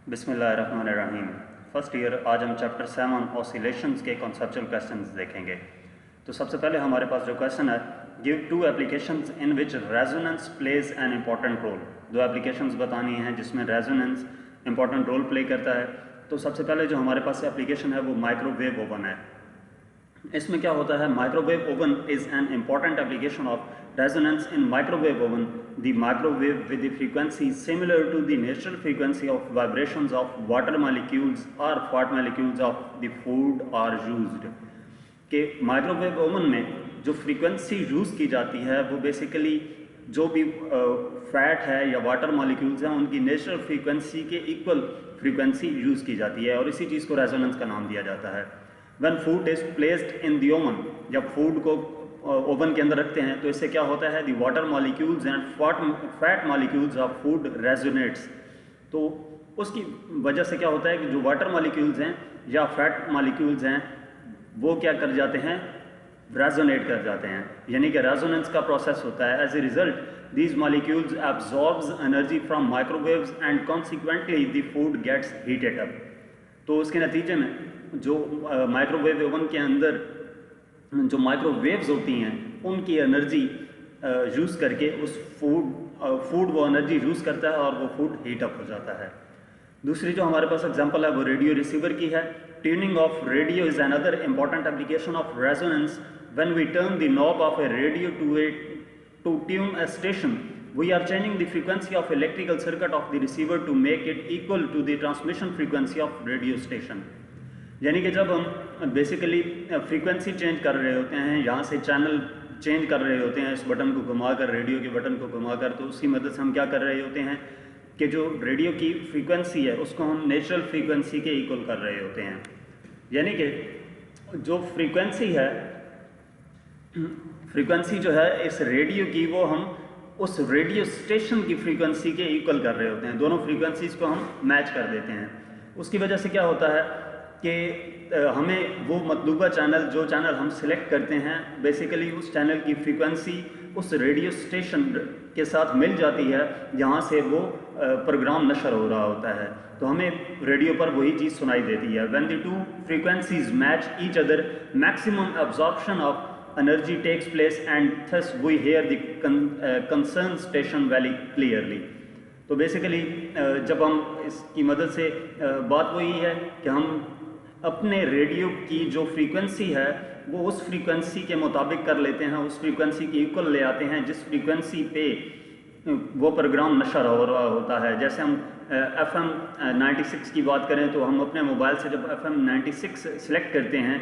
बिस्मिल्लाहिर्रहमानिर्रहीम। First year आज हम चैप्टर 7 ऑसिलेशंस के कॉन्सेप्चुअल क्वेश्चंस देखेंगे। तो सबसे पहले हमारे पास जो क्वेश्चन है, give two applications in which resonance plays an important role. दो एप्लीकेशंस बतानी हैं जिसमें रेजोनेंस इंपॉर्टेंट रोल प्ले करता है। तो सबसे पहले जो हमारे पास एप्लीकेशन है वो माइक्रोवेव ओवन है। इसमें क्या होता है, microwave oven is an important application of resonance in microwave oven. The microwave with the frequency similar to the natural frequency of vibrations of water molecules और fat molecules of the food are used. कि microwave oven में जो frequency use की जाती है वो basically जो भी फैट है या वाटर मॉलिक्यूल्स हैं उनकी नेचुरल फ्रीक्वेंसी के इक्वल फ्रीक्वेंसी यूज़ की जाती है और इसी चीज़ को रेजोनेंस का नाम दिया जाता है। When food is placed in the oven, जब फूड को ओवन के अंदर रखते हैं तो इससे क्या होता है, the water molecules and fat molecules of food resonates। तो उसकी वजह से क्या होता है कि जो वाटर मॉलिक्यूल्स हैं या फैट मॉलिक्यूल्स हैं वो क्या कर जाते हैं, रेजोनेट कर जाते हैं, यानी कि रेजोनेंस का प्रोसेस होता है। As a result these molecules absorbs energy from microwaves and consequently the food gets heated up. तो उसके नतीजे में जो माइक्रोवेव ओवन के अंदर जो माइक्रोवेव्स होती हैं उनकी एनर्जी यूज़ करके उस फूड वो एनर्जी यूज़ करता है और वो फूड हीट अप हो जाता है। दूसरी जो हमारे पास एग्जांपल है वो रेडियो रिसीवर की है। Tuning of radio is another important application of resonance. When we turn the knob of a radio to tune a station we are changing the frequency of electrical circuit of the receiver to make it equal to the transmission frequency of radio station। यानी कि जब हम basically frequency change कर रहे होते हैं, यहाँ से चैनल चेंज कर रहे होते हैं इस बटन को घुमाकर, रेडियो के बटन को घुमाकर, तो उसकी मदद से हम क्या कर रहे होते हैं कि जो रेडियो की फ्रीक्वेंसी है उसको हम नेचुरल फ्रीक्वेंसी के इक्वल कर रहे होते हैं। यानी कि जो फ्रीक्वेंसी है, फ्रीक्वेंसी जो है इस रेडियो की वो हम उस रेडियो स्टेशन की फ्रीक्वेंसी के इक्वल कर रहे होते हैं। दोनों फ्रीक्वेंसीज को हम मैच कर देते हैं। उसकी वजह से क्या होता है कि हमें वो मतलूबा चैनल, जो चैनल हम सिलेक्ट करते हैं, बेसिकली उस चैनल की फ्रीक्वेंसी उस रेडियो स्टेशन के साथ मिल जाती है जहाँ से वो प्रोग्राम नशर हो रहा होता है। तो हमें रेडियो पर वही चीज़ सुनाई देती है। When the two frequencies match each other, maximum absorption of energy takes place and thus we hear the concerned station very clearly। तो बेसिकली जब हम इसकी मदद से बात वही है कि हम अपने रेडियो की जो फ्रीक्वेंसी है वो उस फ्रीक्वेंसी के मुताबिक कर लेते हैं, उस फ्रीक्वेंसी की इक्वल ले आते हैं जिस फ्रीक्वेंसी पे वो प्रोग्राम नशर हो रहा होता है। जैसे हम FM 96 की बात करें तो हम अपने मोबाइल से जब FM 96 सिलेक्ट करते हैं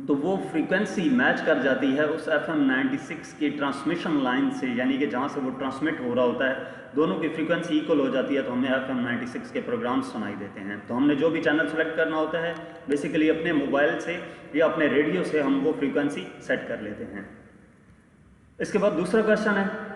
तो वो फ्रीक्वेंसी मैच कर जाती है उस FM 96 की ट्रांसमिशन लाइन से, यानी कि जहाँ से वो ट्रांसमिट हो रहा होता है दोनों की फ्रीक्वेंसी इक्वल हो जाती है तो हमें FM 96 के प्रोग्राम सुनाई देते हैं। तो हमने जो भी चैनल सेलेक्ट करना होता है बेसिकली अपने मोबाइल से या अपने रेडियो से हम वो फ्रीक्वेंसी सेट कर लेते हैं। इसके बाद दूसरा क्वेश्चन है,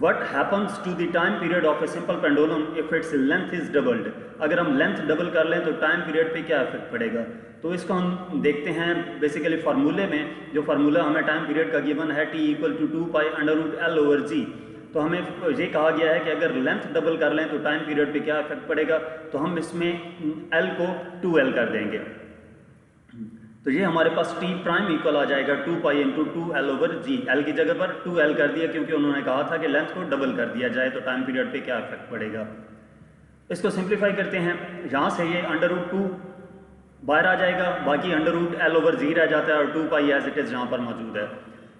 What happens to the time period of a simple pendulum if its length is doubled? अगर हम लेंथ डबल कर लें तो टाइम पीरियड पे क्या इफेक्ट पड़ेगा? तो इसको हम देखते हैं बेसिकली फार्मूले में। जो फार्मूला हमें टाइम पीरियड का गिवन है T = 2π√L/G। तो हमें ये कहा गया है कि अगर लेंथ डबल कर लें तो टाइम पीरियड पे क्या इफेक्ट पड़ेगा, तो हम इसमें L को 2L कर देंगे। तो ये हमारे पास T प्राइम इक्वल आ जाएगा 2π × 2L/G। L की जगह पर 2L कर दिया क्योंकि उन्होंने कहा था कि लेंथ को डबल कर दिया जाए तो टाइम पीरियड पे क्या इफेक्ट पड़ेगा। इसको सिंप्लीफाई करते हैं, यहाँ से ये √2 बाहर आ जाएगा, बाकी √L/G रह जाता है और 2π एज इट इज़ यहाँ पर मौजूद है।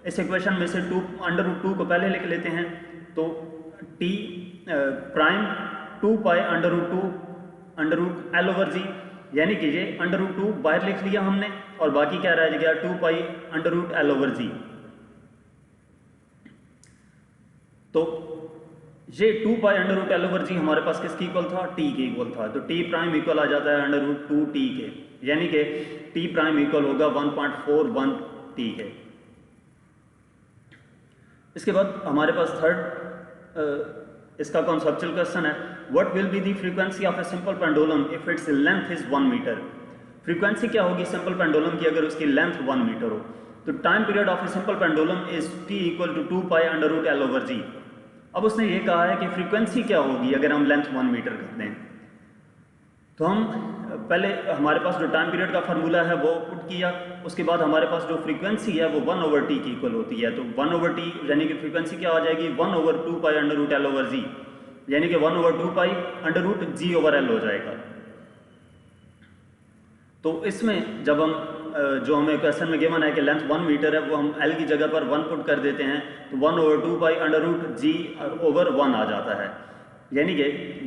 इस इक्वेशन में से √2 को पहले लिख लेते हैं तो T प्राइम 2π √2 यानी कि ये √2 बाहर लिख लिया हमने और बाकी क्या रह गया 2π √L/G। तो ये 2π √L/G हमारे पास किसकी इक्वल था, T के इक्वल था। तो T प्राइम इक्वल आ जाता है √2T के, यानी कि T प्राइम इक्वल होगा 1.41T के। इसके बाद हमारे पास थर्ड इसका कॉन्सेप्चुअल क्वेश्चन है, what will be the frequency of a simple pendulum if its length is 1 metre. Frequency क्या होगी सिंपल पेंडुलम की अगर उसकी लेंथ 1 मीटर हो। तो time period of a simple pendulum is T = 2π √L/G। अब उसने ये कहा है कि फ्रीक्वेंसी क्या होगी अगर हम लेंथ 1 मीटर कर दें। तो हम पहले हमारे पास जो टाइम पीरियड का फार्मूला है वो पुट किया, उसके बाद हमारे पास जो फ्रीक्वेंसी है वो 1/t की इक्वल होती है। तो 1/t यानी कि फ्रीक्वेंसी क्या आ जाएगी, 1/2π√L/g, यानी कि 1/2π√g/L हो जाएगा। तो इसमें जब हम जो हमें क्वेश्चन में गिवन है कि लेंथ 1 मीटर है, वो हम L की जगह पर 1 पुट कर देते हैं, तो 1/2π√g/1 आ जाता है, यानी कि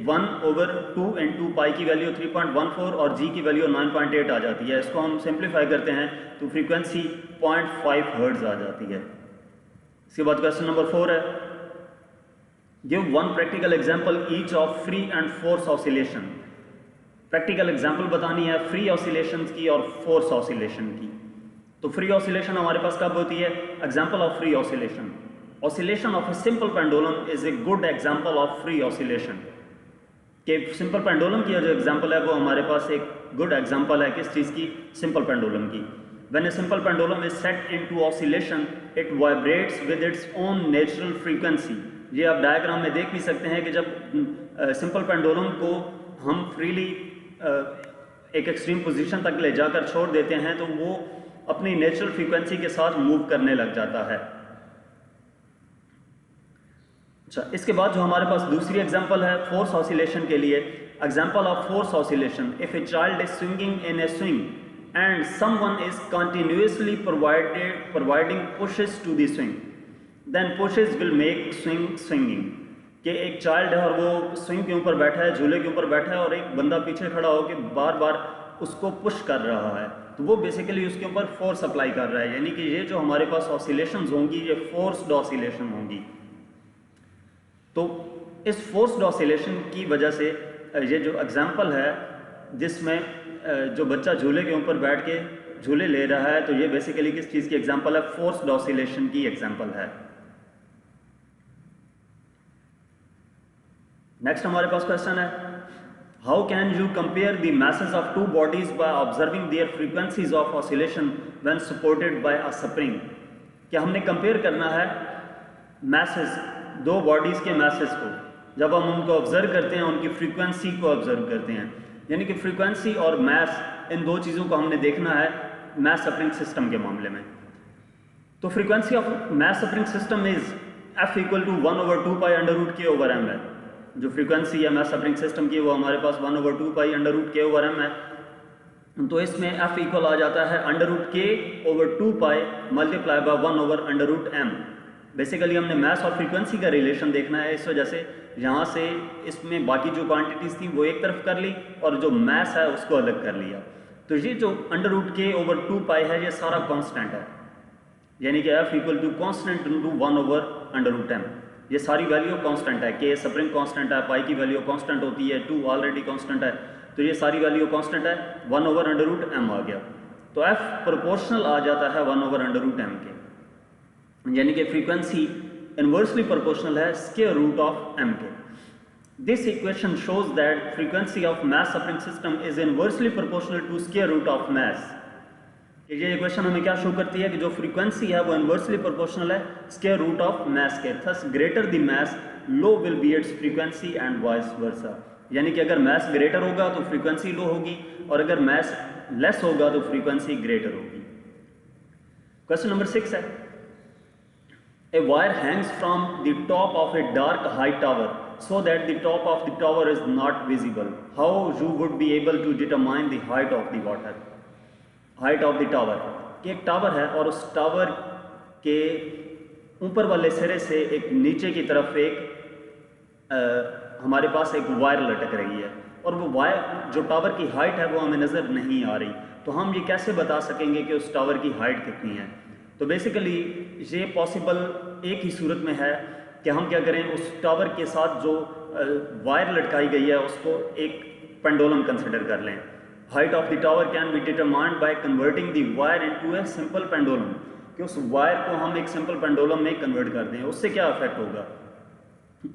1/2 × पाई की वैल्यू 3.14 और g की वैल्यू 9.8 आ जाती है। इसको हम सिंप्लीफाई करते हैं तो फ्रीक्वेंसी 0.5 हर्ट्ज आ जाती है। इसके बाद क्वेश्चन नंबर 4 है, give one practical example each of free and force oscillation. Practical example बतानी है फ्री ऑसिलेशन की और फोर्स ऑसिलेशन की। तो फ्री ऑसिलेशन हमारे पास कब होती है, example of free oscillation, oscillation of a simple pendulum is a good example of free oscillation. कि सिंपल पेंडुलम की जो एग्जांपल है वो हमारे पास एक गुड एग्जांपल है किस चीज़ की, सिंपल पेंडुलम की। When A simple pendulum is set into oscillation it vibrates with its own natural frequency. ये आप डायग्राम में देख भी सकते हैं कि जब सिंपल पेंडुलम को हम फ्रीली एक एक्सट्रीम पोजीशन तक ले जाकर छोड़ देते हैं तो वो अपनी नेचुरल फ्रीक्वेंसी के साथ मूव करने लग जाता है। अच्छा, इसके बाद जो हमारे पास दूसरी एग्जांपल है फोर्स ऑसिलेशन के लिए, example of force oscillation, if a child is swinging in a swing and someone is continuously providing pushes to the swing, then pushes will make swing swinging. कि एक चाइल्ड है और वो swing के ऊपर बैठा है, झूले के ऊपर बैठा है, और एक बंदा पीछे खड़ा होकर बार बार उसको पुश कर रहा है, तो वो बेसिकली उसके ऊपर फोर्स अप्लाई कर रहा है, यानी कि ये जो हमारे पास ऑसिलेशंस होंगी ये फोर्स्ड ऑसिलेशन होंगी। तो इस फोर्स्ड ऑसिलेशन की वजह से ये जो एग्जांपल है जिसमें जो बच्चा झूले के ऊपर बैठ के झूले ले रहा है, तो ये बेसिकली किस चीज़ की एग्जांपल है, फोर्स्ड ऑसिलेशन की एग्जांपल है। नेक्स्ट हमारे पास क्वेश्चन है, how can you compare the masses of two bodies by observing their frequencies of oscillation when supported by a spring. क्या हमने कंपेयर करना है मैसेज, दो बॉडीज के मैसेज को, जब हम उनको ऑब्जर्व करते हैं उनकी फ्रीक्वेंसी को ऑब्जर्व करते हैं, यानी कि फ्रीक्वेंसी और मैस, इन दो चीज़ों को हमने देखना है मैस स्प्रिंग सिस्टम के मामले में। तो frequency of mass spring system is F = 1/2π√k/m है। जो फ्रीक्वेंसी है मैस स्प्रिंग सिस्टम की वो हमारे पास 1/2π√k/m है। तो इसमें F इक्वल आ जाता है √k/2π multiply by 1/√m। Basically हमने मैस और फ्रीक्वेंसी का रिलेशन देखना है, इस वजह से यहाँ से इसमें बाकी जो क्वांटिटीज़ थी वो एक तरफ कर ली और जो मैस है उसको अलग कर लिया। तो ये जो √k/2π है ये सारा कांस्टेंट है, यानी कि F = कांस्टेंट × 1/√m। ये सारी वैल्यू कांस्टेंट है, k स्प्रिंग कांस्टेंट है, पाई की वैल्यू कांस्टेंट होती है, 2 ऑलरेडी कांस्टेंट है, तो ये सारी वैल्यू कांस्टेंट है, 1/√m आ गया। तो F प्रोपोर्शनल आ जाता है 1/√m के, यानी कि फ्रीक्वेंसी इन्वर्सली प्रोपोर्शनल है स्क्वायर रूट ऑफ m के। This equation shows that frequency of mass spring system is inversely proportional to square root of mass. ये इक्वेशन हमें क्या शो करती है कि जो फ्रीक्वेंसी है वो इन्वर्सली प्रोपोर्शनल है स्क्वायर रूट ऑफ मैस के, thus greater the mass low will be its frequency and vice versa. यानी कि अगर मैस ग्रेटर होगा तो फ्रीक्वेंसी लो होगी और अगर मैस लेस होगा तो फ्रीक्वेंसी ग्रेटर होगी। क्वेश्चन नंबर 6 है, A wire hangs from the top of a dark high tower so that the top of the tower is not visible. How you would be able to determine the height of the water? Height of the tower. कि एक tower है और उस tower के ऊपर वाले सिरे से एक नीचे की तरफ एक हमारे पास एक वायर लटक रही है और वो वायर जो टावर की हाइट है वो हमें नज़र नहीं आ रही, तो हम ये कैसे बता सकेंगे कि उस टावर की हाइट कितनी है? तो बेसिकली ये पॉसिबल एक ही सूरत में है कि हम क्या करें, उस टावर के साथ जो वायर लटकाई गई है उसको एक पेंडुलम कंसिडर कर लें। Height of the tower can be determined by converting the wire into A simple pendulum, कि उस वायर को हम एक सिंपल पेंडुलम में कन्वर्ट कर दें। उससे क्या इफेक्ट होगा,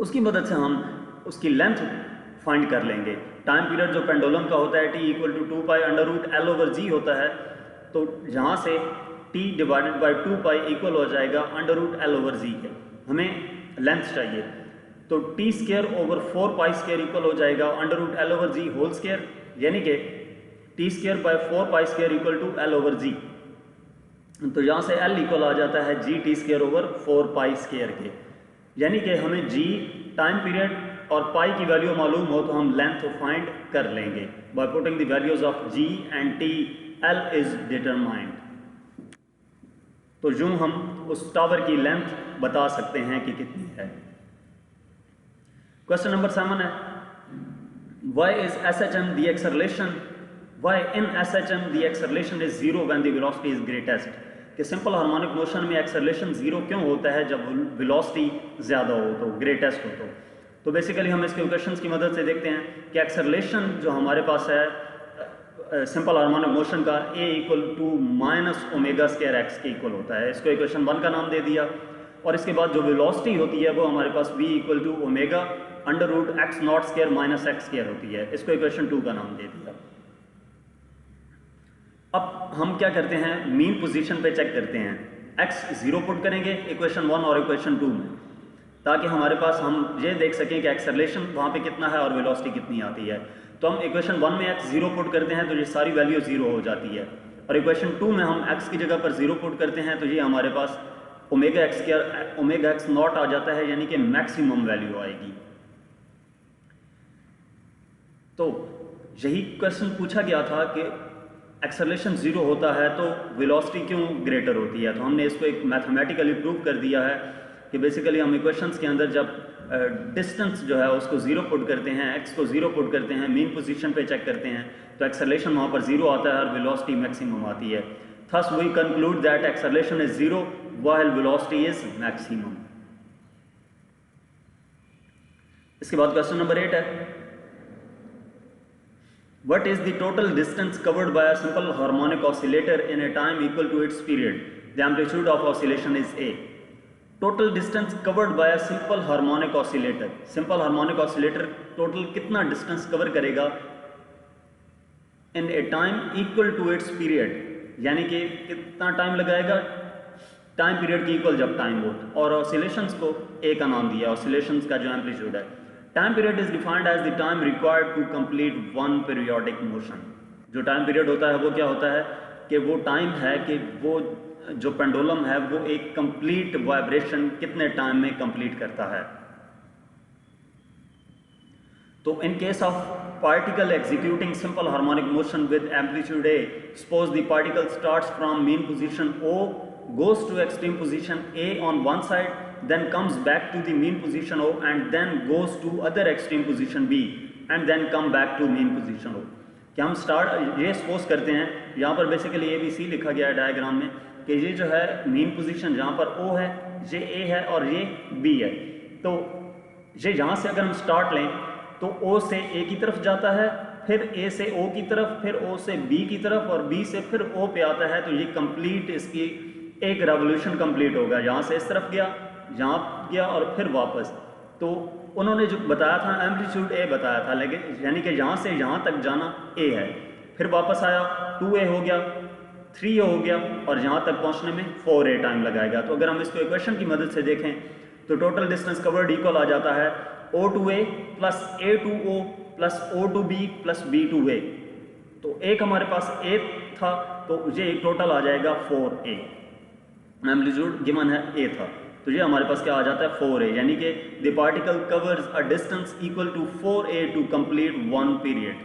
उसकी मदद से हम उसकी लेंथ फाइंड कर लेंगे। टाइम पीरियड जो पेंडुलम का होता है T = 2π√L/g होता है, तो यहाँ से T / 2π इक्वल हो जाएगा √L/g के। हमें लेंथ चाहिए तो T² / 4π² इक्वल हो जाएगा √L/g होल स्क्वायर। यानी कि t² bye 4π² equal to L/g। तो यहाँ से L इक्वल आ जाता है g(t²) ओवर 4π² के, यानी कि हमें g टाइम पीरियड और पाई की वैल्यू मालूम हो तो हम लेंथ फाइंड कर लेंगे by putting the values of g and t। L is determined. तो यूं हम उस टावर की लेंथ बता सकते हैं कि कितनी है। क्वेश्चन नंबर 7 है, why is SHM the acceleration, why in SHM the acceleration is 0 when the velocity is greatest। कि सिंपल हार्मोनिक मोशन में एक्सेलरेशन 0 क्यों होता है जब वेलोसिटी ज़्यादा हो तो, ग्रेटेस्ट हो तो बेसिकली हम इसके इक्वेशंस की मदद से देखते हैं कि एक्सेलरेशन जो हमारे पास है सिंपल हार्मोनिक मोशन का a इक्वल टू -ω² x के इक्वल होता है। इसको इक्वेशन 1 का नाम दे दिया। और इसके बाद जो वेलोसिटी होती है वो हमारे पास v equal to ω√x0² -x² होती है। इसको इक्वेशन 2 का नाम दे दिया। अब हम क्या करते हैं, मीन पोजीशन पे चेक करते हैं। x 0 पुट करेंगे इक्वेशन 1 और इक्वेशन 2 में, ताकि हमारे पास हम ये देख सकें कि एक्सेलरेशन वहाँ पे कितना है और वेलोसिटी कितनी आती है। तो हम इक्वेशन 1 में x 0 पुट करते हैं तो ये सारी वैल्यू 0 हो जाती है, और इक्वेशन 2 में हम x की जगह पर 0 पुट करते हैं तो ये हमारे पास ω(x0) आ जाता है, यानी कि मैक्सिमम वैल्यू आएगी। तो यही क्वेश्चन पूछा गया था कि एक्सेलरेशन 0 होता है तो वेलोसिटी क्यों ग्रेटर होती है। तो हमने इसको एक मैथमेटिकली प्रूव कर दिया है कि बेसिकली हम इक्वेशंस के अंदर जब डिस्टेंस जो है उसको 0 पुट करते हैं, x को 0 पुट करते हैं, मीन पोजीशन पे चेक करते हैं तो एक्सेलरेशन वहाँ पर 0 आता है और वेलोसिटी मैक्सिमम आती है। Thus we conclude that acceleration is 0 while velocity is maximum. इसके बाद क्वेश्चन नंबर 8 है, what is the total distance covered by a simple harmonic oscillator in a time equal to its period? The amplitude of oscillation is a। Total distance covered by a simple harmonic oscillator. Simple harmonic oscillator total कितना distance cover करेगा in a time equal to its period, यानी कि कितना time लगाएगा time period की equal जब time हो। और ऑसिलेशंस को ए का नाम दिया, ऑसिलेशंस का जो एम्पलीट्यूड है। Time period is defined as the time required to complete one periodic motion. जो टाइम पीरियड होता है वो क्या होता है कि वो टाइम है कि वो जो पेंडुलम है वो एक कंप्लीट वाइब्रेशन कितने टाइम में कंप्लीट करता है। तो in case of particle executing simple harmonic motion with amplitude A, suppose the particle starts from mean position O, goes to extreme position A on one side, then comes back to the mean position O and then goes to other extreme position B and then come back to mean position O। क्या हम start ये suppose करते हैं, यहाँ पर basically ABC लिखा गया है डायग्राम में कि ये जो है मीन पोजीशन जहाँ पर O है, ये A है और ये B है। तो ये यहाँ से अगर हम स्टार्ट लें तो O से A की तरफ जाता है, फिर A से O की तरफ, फिर O से B की तरफ और B से फिर O पे आता है। तो ये कंप्लीट इसकी एक रेवोल्यूशन कंप्लीट होगा। यहाँ से इस तरफ गया, यहाँ गया और फिर वापस। तो उन्होंने जो बताया था एम्पलीट्यूड A बताया था, लेकिन यानी कि यहाँ से यहाँ तक जाना A है, फिर वापस आया 2A हो गया, 3A हो गया और यहाँ तक पहुँचने में 4A टाइम लगाएगा। तो अगर हम इसको इक्वेशन की मदद से देखें तो टोटल डिस्टेंस कवर्ड इक्वल आ जाता है O to A plus A to O plus O to B plus B to A। तो एक हमारे पास A था तो ये एक टोटल आ जाएगा 4A। एम्पलीट्यूड गिवन है A था तो ये हमारे पास क्या आ जाता है 4A, यानी कि the particle covers a distance equal to 4A to complete one period.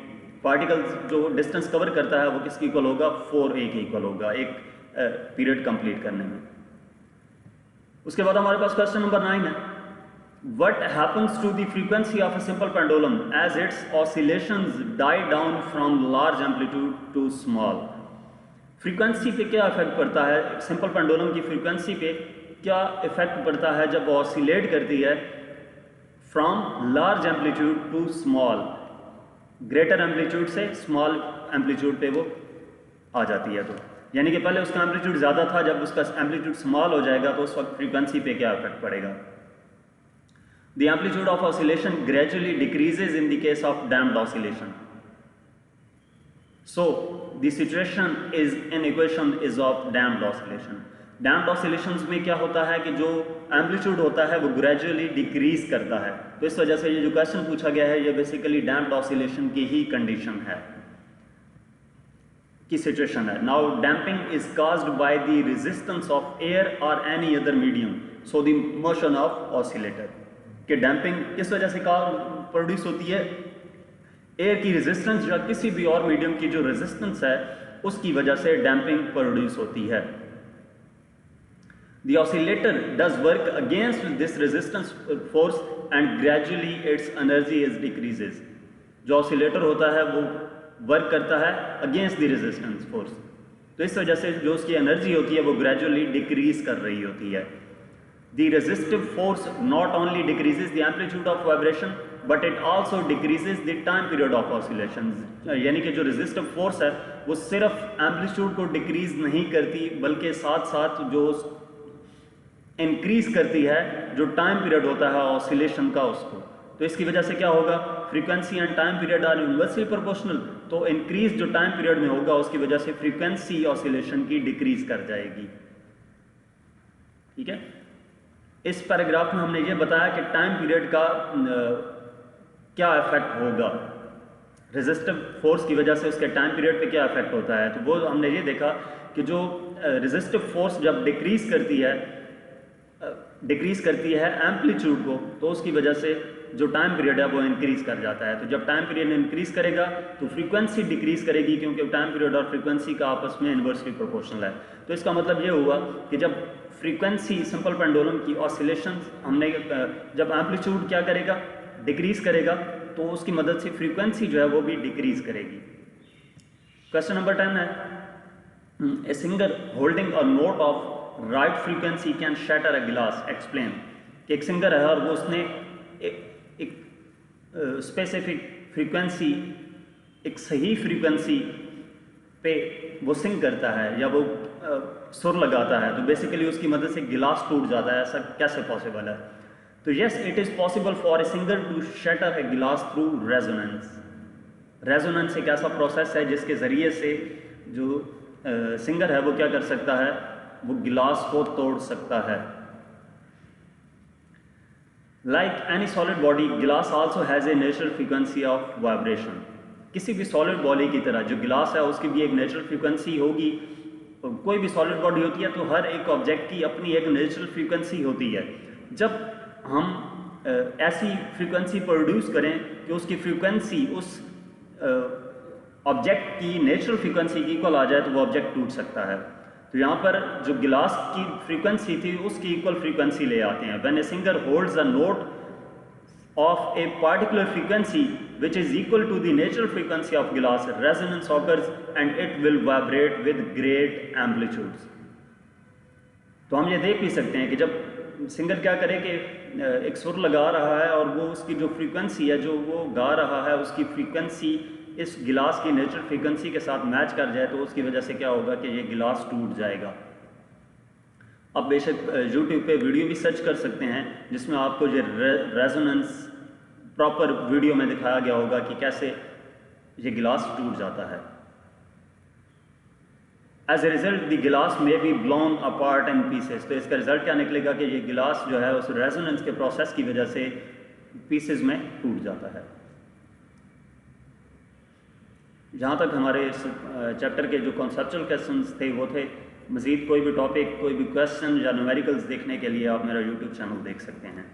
Particle जो डिस्टेंस कवर करता है वो किसकी इक्वल होगा, 4A के इक्वल होगा एक पीरियड कंप्लीट करने में। उसके बाद हमारे पास क्वेश्चन नंबर 9 है, what happens to the frequency of a simple pendulum as its oscillations die down from large amplitude to small. Frequency पे क्या इफेक्ट पड़ता है, सिंपल पेंडुलम की फ्रीक्वेंसी पे क्या इफेक्ट पड़ता है जब वो ऑसिलेट करती है from large amplitude to small, greater amplitude से स्मॉल एम्पलीट्यूड पे वो आ जाती है। तो यानी कि पहले उसका एम्पलीट्यूड ज़्यादा था, जब उसका एम्पलीट्यूड स्मॉल हो जाएगा तो उस वक्त फ्रीक्वेंसी पे क्या इफेक्ट पड़ेगा। The amplitude of oscillation gradually decreases in the case of damped oscillation. So the situation is in equation is of damped oscillation. Damped oscillations में क्या होता है कि जो एम्पलीट्यूड होता है वो ग्रेजुअली डिक्रीज करता है। तो इस वजह से ये जो क्वेश्चन पूछा गया है ये बेसिकली डैम्प्ड ऑसिलेशन की ही कंडीशन है। की सिचुएशन है। Now damping is caused by the resistance of air और any other medium, so the motion of oscillator. कि डैम्पिंग किस वजह से प्रोड्यूस होती है? एयर की रेजिस्टेंस या किसी भी और मीडियम की जो रेजिस्टेंस है उसकी वजह से डैम्पिंग प्रोड्यूस होती है। The oscillator does work against this resistance force and gradually its energy is decreases. जो ऑसिलेटर होता है वो वर्क करता है अगेंस्ट द रेजिस्टेंस फोर्स, तो इस वजह से जो उसकी एनर्जी होती है वो ग्रेजुअली डिक्रीज कर रही होती है। The resistive force not only decreases the amplitude of vibration but it also decreases the time period of oscillations. यानी कि जो resistive force है वो सिर्फ एम्पलीट्यूड को डिक्रीज नहीं करती बल्कि साथ साथ जो इंक्रीज करती है जो टाइम पीरियड होता है ऑसिलेशन का उसको। तो इसकी वजह से क्या होगा? Frequency and time period are inversely proportional, तो इंक्रीज जो टाइम पीरियड में होगा उसकी वजह से फ्रीक्वेंसी ऑसिलेशन की डिक्रीज कर जाएगी। ठीक है, इस पैराग्राफ में हमने ये बताया कि टाइम पीरियड का क्या इफेक्ट होगा, रेजिस्टिव फोर्स की वजह से उसके टाइम पीरियड पे क्या इफेक्ट होता है। तो वो हमने ये देखा कि जो रेजिस्टिव फोर्स जब डिक्रीज करती है एम्पलीट्यूड को, तो उसकी वजह से जो टाइम पीरियड है वो इंक्रीज कर जाता है। तो जब टाइम पीरियड इंक्रीज करेगा तो फ्रीक्वेंसी डिक्रीज करेगी, क्योंकि टाइम पीरियड और फ्रीक्वेंसी का आपस में इन्वर्सली प्रोपोर्शनल है। तो इसका मतलब ये हुआ कि जब फ्रीक्वेंसी सिंपल पेंडुलम की ऑसिलेशन हमने जब एम्पलीट्यूड क्या करेगा? डिक्रीज करेगा, तो उसकी मदद से फ्रीक्वेंसी जो है वो भी डिक्रीज करेगी। क्वेश्चन नंबर 10 है, a singer holding a note of right frequency can shatter a glass, explain. कि एक सिंगर है और वो उसने एक स्पेसिफिक फ्रीक्वेंसी, एक सही फ्रीक्वेंसी पे वो सिंग करता है या वो सुर लगाता है, तो बेसिकली उसकी मदद से गिलास टूट जाता है। ऐसा कैसे पॉसिबल है? तो yes, it is possible for a singer to shatter a glass through resonance. Resonance एक ऐसा प्रोसेस है जिसके ज़रिए से जो सिंगर है वो क्या कर सकता है? वो गिलास को तोड़ सकता है। लाइक एनी सॉलिड बॉडी, गिलास also has a natural frequency of vibration. किसी भी सॉलिड बॉडी की तरह जो गिलास है उसकी भी एक नेचुरल फ्रीक्वेंसी होगी। कोई भी सॉलिड बॉडी होती है तो हर एक ऑब्जेक्ट की अपनी एक नेचुरल फ्रीक्वेंसी होती है। जब हम ऐसी फ्रीक्वेंसी प्रोड्यूस करें कि उसकी फ्रीक्वेंसी उस ऑब्जेक्ट की नेचुरल फ्रीक्वेंसी की इक्वल आ जाए तो वो ऑब्जेक्ट टूट सकता है। तो यहाँ पर जो गिलास की फ्रीक्वेंसी थी उसकी इक्वल फ्रीक्वेंसी ले आते हैं। When a singer holds a note of a particular frequency which is equal to the natural frequency of glass, resonance occurs and it will vibrate with great amplitudes। तो हम ये देख भी सकते हैं कि जब सिंगर क्या करे कि एक सुर लगा रहा है और वो उसकी जो फ्रीक्वेंसी है जो वो गा रहा है उसकी फ्रीक्वेंसी इस गिलास की नेचुरल फ्रीक्वेंसी के साथ मैच कर जाए, तो उसकी वजह से क्या होगा कि ये गिलास टूट जाएगा। अब बेशक YouTube पे वीडियो भी सर्च कर सकते हैं जिसमें आपको ये रेजोनेंस प्रॉपर वीडियो में दिखाया गया होगा कि कैसे ये गिलास टूट जाता है। एज ए रिजल्ट द गिलास may be blown apart in pieces. तो इसका रिजल्ट क्या निकलेगा कि ये गिलास जो है उस रेजोनेंस के प्रोसेस की वजह से पीसेस में टूट जाता है। जहाँ तक हमारे इस चैप्टर के जो कॉन्सेप्चुअल क्वेश्चंस थे वो थे। मज़ीद कोई भी टॉपिक, कोई भी क्वेश्चन या न्यूमेरिकल्स देखने के लिए आप मेरा YouTube चैनल देख सकते हैं।